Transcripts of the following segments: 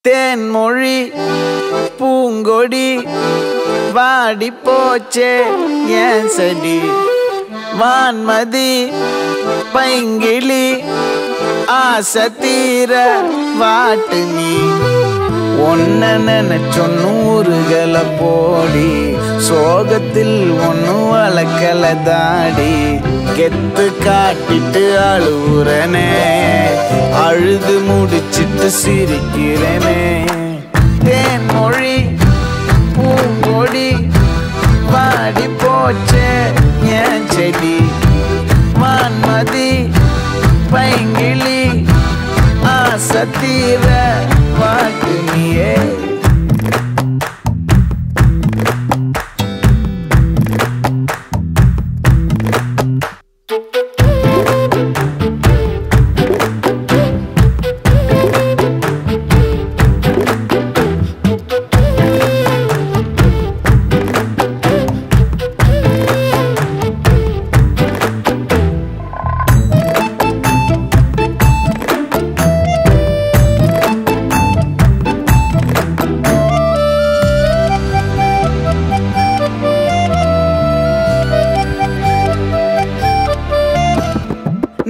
தேன்மொழி பூங்கொடி வாடி போச்சே ஏன் செடி வான்மதி பைங்கிளி ஆசை தீர வாட்டு நீ ஒன்ன நினைச்சொன்னூறுகள போடி சோகத்தில் ஒன்னு வளர்க்கல தாடி கெத்து காட்டிட்டு அழுவுறனே அழுது முடிச்சிட்டு சிரிக்கிறனே தேன்மொழி பூங்கொடி வாடி போச்சே ஏன் செடி வான்மதி பைங்கிளி ஆசை தீர வாட்டு நீயே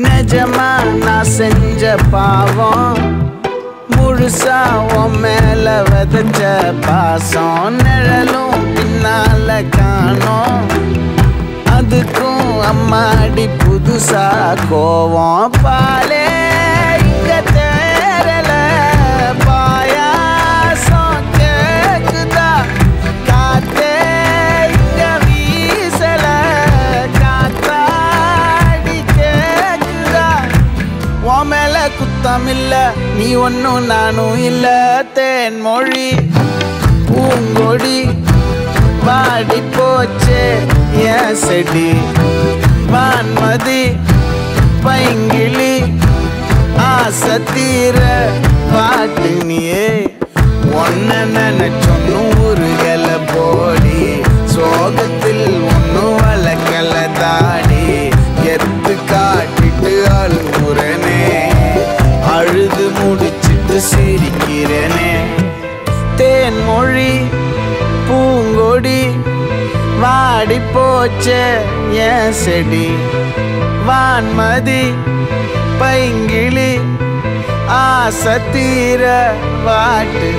நிஜமா நான் செஞ்ச பாவம் முழுசா உன் மேல விதைச்ச பாசம் நிழலும் பின்னால காணோம் அதுக்கும் அம்மாடி புதுசா கோவம் பாலே இங்க தேரல பாயாசம் கேக்குதா காத்தே இங்க வீசல காத்தாடி கேக்குதா உன் மேல குத்தம் இல்ல நீ ஒன்னும் நானும் இல்ல தேன்மொழி பூங்கொடி வாடி போச்சே ஏன் செடி வான்மதி பைங்கிளி ஆசை தீர வாட்டு நீயே ஒன்ன நினைச்சொன்னூறுகள போடி சோகத்தில் ஒன்னு வளர்க்கல தாடி எத்து காட்டிட்டு அழுகுறனே அழுது முடிச்சிட்டு சிரிக்கிறனே தேன்மொழி பூங்கொடி வாடி போச்சே ஏன் செடி வான்மதி பைங்கிளி ஆசை தீர வாட்டு